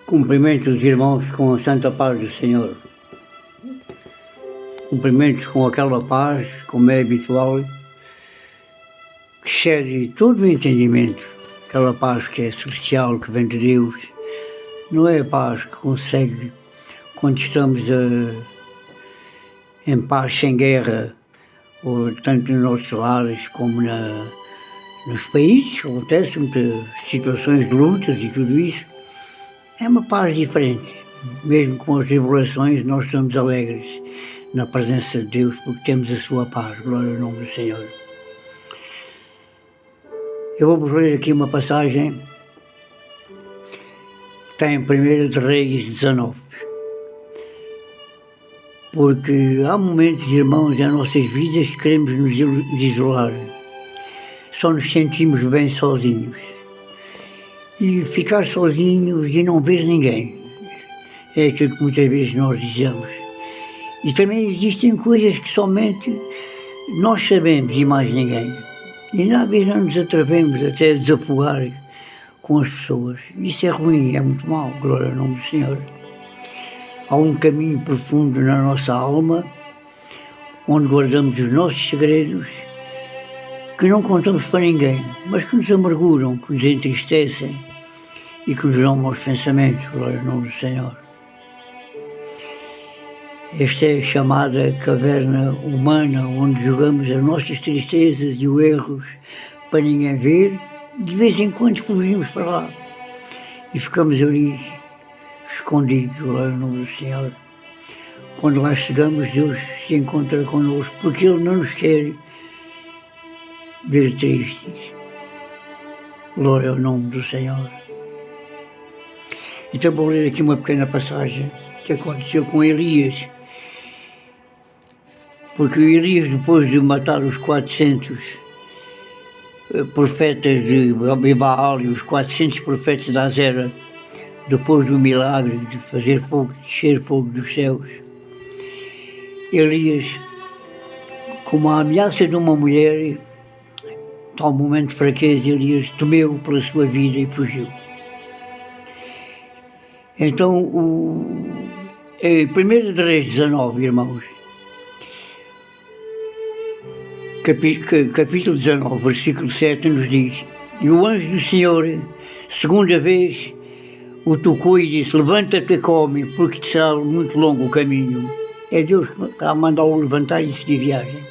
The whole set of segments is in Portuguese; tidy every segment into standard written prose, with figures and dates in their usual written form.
Cumprimento os irmãos com a santa paz do Senhor. Cumprimentos com aquela paz, como é habitual, que excede todo o entendimento. Aquela paz que é celestial, que vem de Deus. Não é a paz que consegue quando estamos em paz, sem guerra, ou tanto nos nossos lares como nos países, acontecem muitas situações de lutas e tudo isso. É uma paz diferente. Mesmo com as tribulações, nós estamos alegres na presença de Deus, porque temos a sua paz. Glória ao nome do Senhor. Eu vou-vos ler aqui uma passagem que está em 1 de Reis 19. Porque há momentos, irmãos, em nossas vidas que queremos nos isolar. Só nos sentimos bem sozinhos. E ficar sozinhos e não ver ninguém. É aquilo que muitas vezes nós dizemos. E também existem coisas que somente nós sabemos e mais ninguém. E às vezes não nos atrevemos até a desafogar com as pessoas. Isso é ruim, é muito mau, glória ao nome do Senhor. Há um caminho profundo na nossa alma, onde guardamos os nossos segredos, que não contamos para ninguém, mas que nos amarguram, que nos entristecem e que nos dão maus pensamentos, glória ao nome do Senhor. Esta é a chamada caverna humana, onde jogamos as nossas tristezas e os erros para ninguém ver, e de vez em quando fugimos para lá e ficamos ali escondidos, glória ao nome do Senhor. Quando lá chegamos, Deus se encontra connosco, porque Ele não nos quer ver tristes. Glória ao nome do Senhor. Então vou ler aqui uma pequena passagem que aconteceu com Elias. Porque Elias, depois de matar os 400 profetas de Baal e os 400 profetas de Azera, depois do milagre de fazer fogo, descer fogo dos céus, Elias, com uma ameaça de uma mulher, tal momento de fraqueza, Elias temeu pela sua vida e fugiu. Então, em 1 de Reis 19, irmãos, capítulo 19, versículo 7, nos diz: E o anjo do Senhor, segunda vez, o tocou e disse: Levanta-te e come, porque te será muito longo o caminho. É Deus que está a mandá-lo levantar e seguir viagem.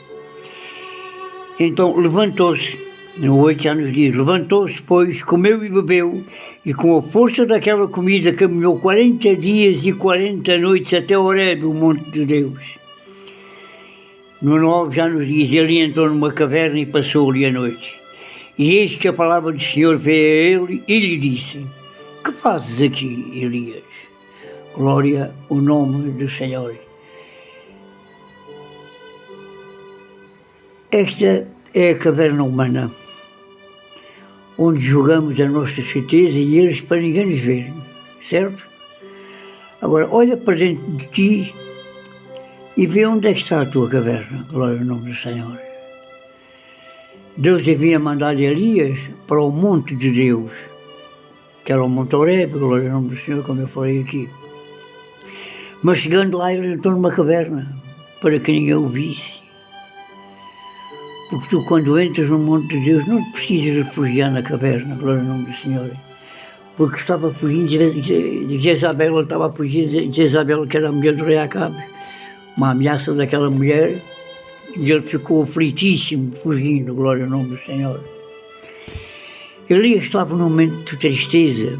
Então levantou-se, no 8 já nos diz: Levantou-se, pois, comeu e bebeu, e com a força daquela comida caminhou 40 dias e 40 noites até Horebe, o monte de Deus. No 9 já nos diz: Ele entrou numa caverna e passou-lhe a noite. E eis que a palavra do Senhor veio a ele e lhe disse: Que fazes aqui, Elias? Glória ao nome do Senhor. Esta é a caverna humana, onde jogamos a nossa certeza e eles para ninguém nos ver, certo? Agora, olha para dentro de ti e vê onde é que está a tua caverna, glória ao nome do Senhor. Deus havia mandado Elias para o monte de Deus, que era o Monte Horebe, glória ao nome do Senhor, como eu falei aqui. Mas chegando lá, ele entrou numa caverna, para que ninguém o visse. Porque tu, quando entras no monte de Deus, não te precisas refugiar na caverna, glória ao nome do Senhor. Porque estava fugindo de Jezabel, ele estava fugindo de Jezabel, que era a mulher do rei Acabe. Uma ameaça daquela mulher, e ele ficou aflitíssimo, fugindo, glória ao nome do Senhor. Elias estava num momento de tristeza,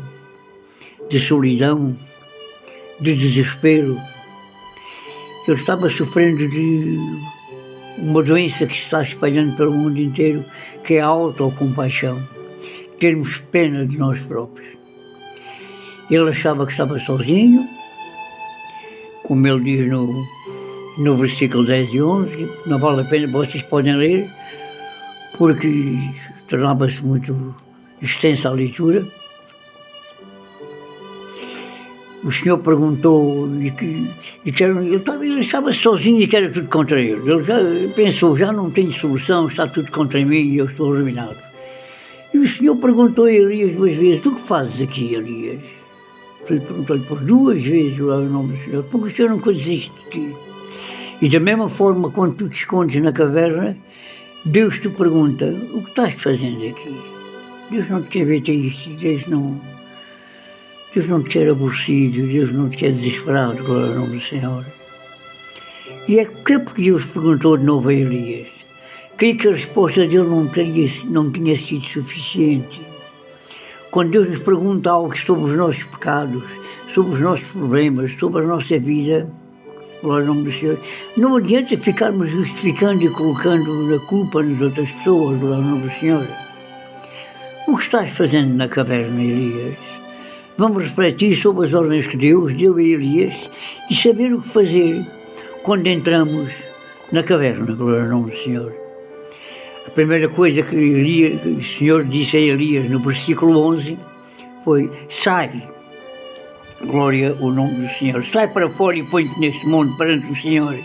de solidão, de desespero. Ele estava sofrendo de uma doença que se está espalhando pelo mundo inteiro, que é a autocompaixão, termos pena de nós próprios. Ele achava que estava sozinho, como ele diz no versículo 10 e 11, não vale a pena, vocês podem ler, porque tornava-se muito extensa a leitura. O Senhor perguntou, ele estava sozinho e que era tudo contra ele. Ele já pensou, já não tenho solução, está tudo contra mim e eu estou arruinado. E o Senhor perguntou a Elias 2 vezes: Tu que fazes aqui, Elias? Ele perguntou-lhe por 2 vezes lá o nome do Senhor, porque o Senhor nunca desiste de ti. E da mesma forma, quando tu te escondes na caverna, Deus te pergunta, o que estás fazendo aqui? Deus não te quer ver triste, Deus não te quer aborrecido, Deus não te quer desesperado, glória ao nome do Senhor. E é porque Deus perguntou de novo a Elias. Creio que a resposta dele não tinha sido suficiente. Quando Deus nos pergunta algo sobre os nossos pecados, sobre os nossos problemas, sobre a nossa vida, glória ao nome do Senhor, não adianta ficarmos justificando e colocando a culpa nas outras pessoas, glória ao nome do Senhor. O que estás fazendo na caverna, Elias? Vamos refletir sobre as ordens que Deus deu a Elias e saber o que fazer quando entramos na caverna, glória ao nome do Senhor. A primeira coisa que o Senhor disse a Elias no versículo 11 foi: sai, glória ao nome do Senhor, sai para fora e põe-te neste monte perante o Senhor.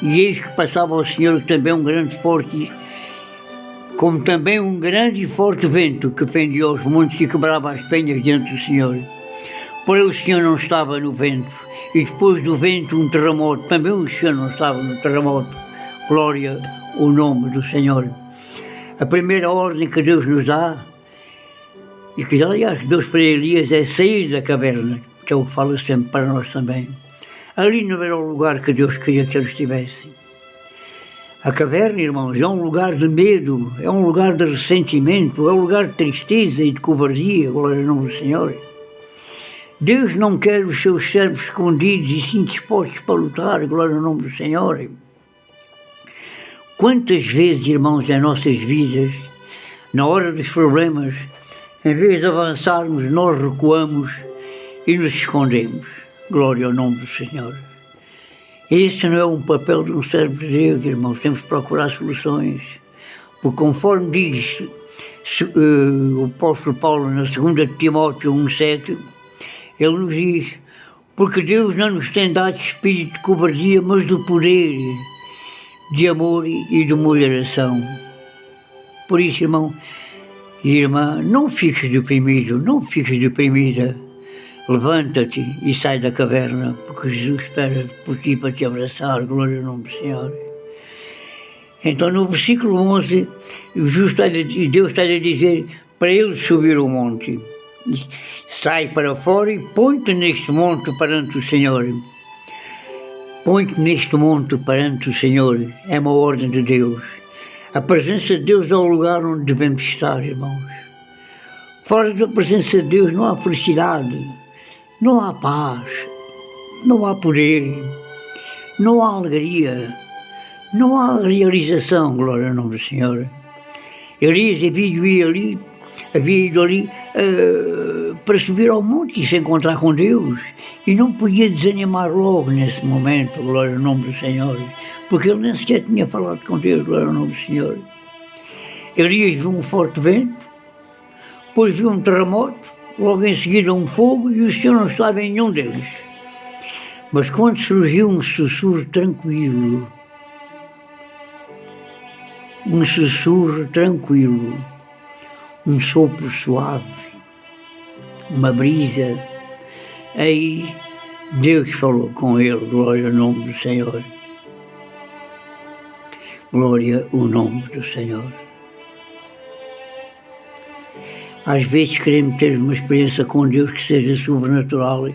E eis que passava ao Senhor também um grande forte, como também um grande e forte vento que fendia os montes e quebrava as penhas diante do Senhor. Porém o Senhor não estava no vento, e depois do vento um terremoto, também o Senhor não estava no terremoto. Glória ao nome do Senhor. A primeira ordem que Deus nos dá, e que aliás Deus para Elias, é sair da caverna, que é o que fala sempre para nós também. Ali não era o lugar que Deus queria que ele estivesse. A caverna, irmãos, é um lugar de medo, é um lugar de ressentimento, é um lugar de tristeza e de covardia, glória ao nome do Senhor. Deus não quer os seus servos escondidos e sim dispostos para lutar, glória ao nome do Senhor. Quantas vezes, irmãos, em nossas vidas, na hora dos problemas, em vez de avançarmos, nós recuamos e nos escondemos, glória ao nome do Senhor. Este não é um papel de um servo de Deus, irmãos, temos que procurar soluções, porque conforme diz o apóstolo Paulo na 2 Timóteo 1,7, ele nos diz: porque Deus não nos tem dado espírito de covardia, mas do poder, de amor e de moderação. Por isso, irmão e irmã, não fiques deprimido, não fiques deprimida. Levanta-te e sai da caverna, porque Jesus espera por ti para te abraçar, glória ao nome do Senhor. Então no versículo 11, Deus está a dizer para ele subir o monte. Sai para fora e põe-te neste monte perante o Senhor. Põe-te neste monte perante o Senhor, é uma ordem de Deus. A presença de Deus é o lugar onde devemos estar, irmãos. Fora da presença de Deus não há felicidade, não há paz, não há poder, não há alegria, não há realização, glória ao nome do Senhor. Elias havia ido ali para subir ao monte e se encontrar com Deus, e não podia desanimar logo nesse momento, glória ao nome do Senhor, porque ele nem sequer tinha falado com Deus, glória ao nome do Senhor. Elias viu um forte vento, depois viu um terremoto, logo em seguida um fogo, e o Senhor não estava em nenhum deles. Mas quando surgiu um sussurro tranquilo, um sopro suave, uma brisa, aí Deus falou com ele, glória ao nome do Senhor. Glória ao nome do Senhor. Às vezes queremos ter uma experiência com Deus que seja sobrenatural,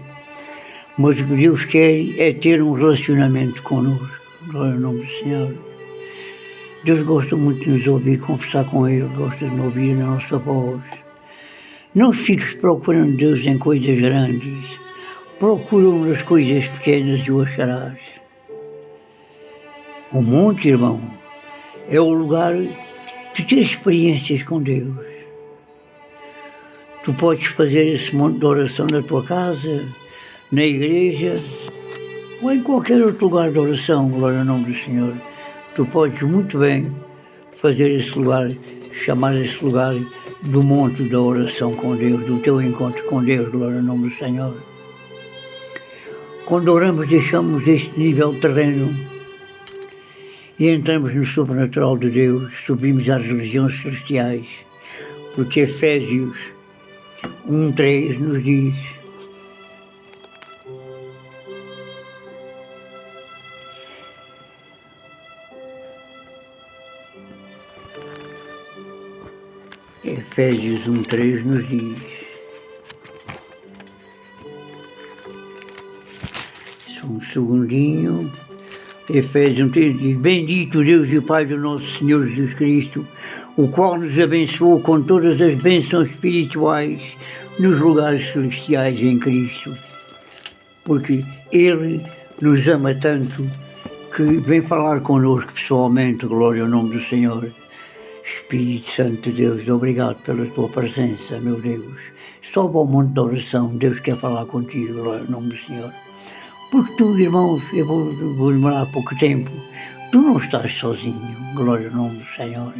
mas o que Deus quer é ter um relacionamento connosco, glória ao nome do Senhor. Deus gosta muito de nos ouvir, conversar com Ele, gosta de nos ouvir na nossa voz. Não fiques procurando Deus em coisas grandes, procura-o nas coisas pequenas e o acharás. O monte, irmão, é o lugar de ter experiências com Deus. Tu podes fazer esse monte de oração na tua casa, na igreja, ou em qualquer outro lugar de oração, glória ao nome do Senhor. Tu podes muito bem fazer esse lugar, chamar esse lugar do monte da oração com Deus, do teu encontro com Deus, glória ao nome do Senhor. Quando oramos, deixamos este nível terreno e entramos no sobrenatural de Deus, subimos às religiões celestiais, porque Efésios 1:3 nos diz: Efésios 1:3 nos diz, só um segundinho, Efésios 1:3 diz, bendito Deus e Pai do nosso Senhor Jesus Cristo, o qual nos abençoou com todas as bênçãos espirituais nos lugares celestiais em Cristo, porque Ele nos ama tanto que vem falar connosco pessoalmente, glória ao nome do Senhor. Espírito Santo de Deus, obrigado pela tua presença, meu Deus. Sobe ao monte de oração, Deus quer falar contigo, glória ao nome do Senhor. Porque tu, irmãos, eu vou demorar pouco tempo, tu não estás sozinho, glória ao nome do Senhor.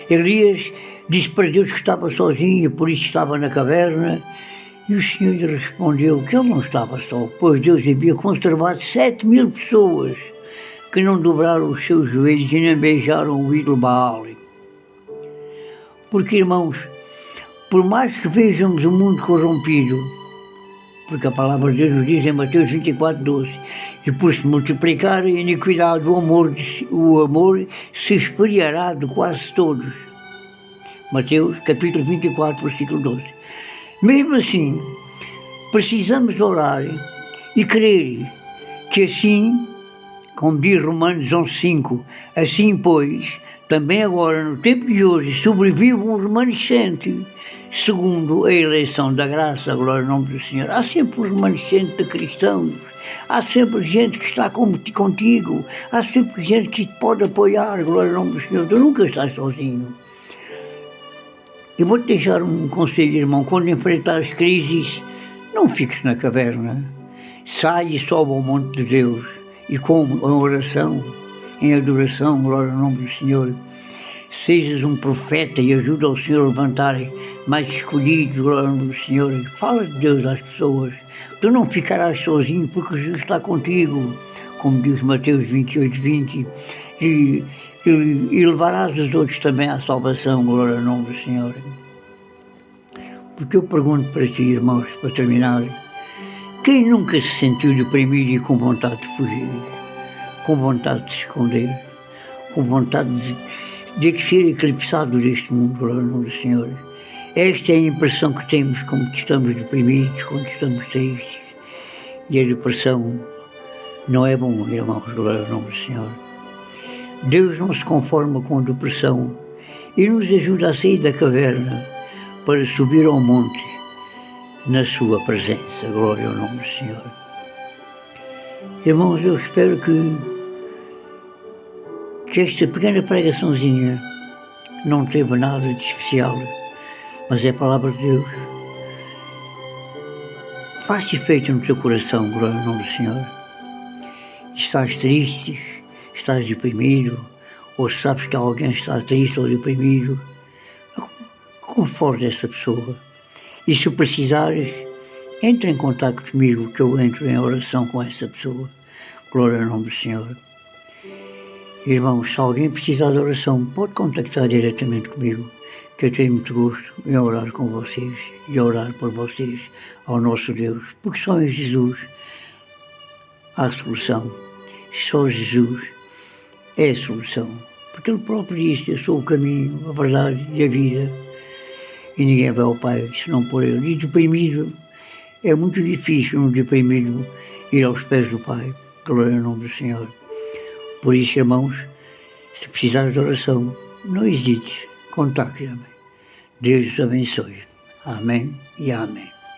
Elias disse para Deus que estava sozinho, por isso estava na caverna, e o Senhor lhe respondeu que ele não estava só, pois Deus havia conservado 7.000 pessoas que não dobraram os seus joelhos e nem beijaram o ídolo Baal. Porque, irmãos, por mais que vejamos o mundo corrompido, porque a palavra de Deus nos diz em Mateus 24:12, e por se multiplicar a iniquidade, o amor se esfriará de quase todos. Mateus capítulo 24, versículo 12. Mesmo assim, precisamos orar e crer que assim, como diz Romanos 11:5, assim pois, também agora no tempo de hoje sobrevive um remanescente, segundo a eleição da graça, glória ao nome do Senhor. Há sempre um remanescente de cristãos, há sempre gente que está contigo, há sempre gente que te pode apoiar, glória ao nome do Senhor. Tu nunca estás sozinho. Eu vou-te deixar um conselho, irmão, quando enfrentares crises, não fiques na caverna. Sai e sobe ao monte de Deus, e como em oração, em adoração, glória ao nome do Senhor, sejas um profeta e ajuda o Senhor a levantar mais escolhidos, glória ao nome do Senhor. Fala de Deus às pessoas. Tu não ficarás sozinho, porque Jesus está contigo, como diz Mateus 28:20, e levarás os outros também à salvação, glória ao nome do Senhor. Porque eu pergunto para ti, irmãos, para terminar, quem nunca se sentiu deprimido e com vontade de fugir, com vontade de se esconder, com vontade de ser eclipsado deste mundo, glória ao nome do Senhor? Esta é a impressão que temos quando estamos deprimidos, quando estamos tristes. E a depressão não é bom, irmãos, glória ao nome do Senhor. Deus não se conforma com a depressão e nos ajuda a sair da caverna para subir ao monte na sua presença, glória ao nome do Senhor. Irmãos, eu espero que esta pequena pregaçãozinha não teve nada de especial, mas é a palavra de Deus. Faz efeito no teu coração, glória ao nome do Senhor. Estás triste, estás deprimido, ou sabes que alguém está triste ou deprimido, conforte essa pessoa. E se precisares, entre em contato comigo, que eu entro em oração com essa pessoa. Glória ao nome do Senhor. Irmãos, se alguém precisar de oração, pode contactar diretamente comigo, que eu tenho muito gosto em orar com vocês e orar por vocês ao nosso Deus, porque só em Jesus há solução. Só Jesus é a solução. Porque Ele próprio disse, eu sou o caminho, a verdade e a vida, e ninguém vai ao Pai senão por Ele. E deprimido, é muito difícil um deprimido ir aos pés do Pai. Glória ao nome do Senhor. Por isso, irmãos, se precisares de oração, não hesites, contacte-me. Deus os abençoe. Amém e amém.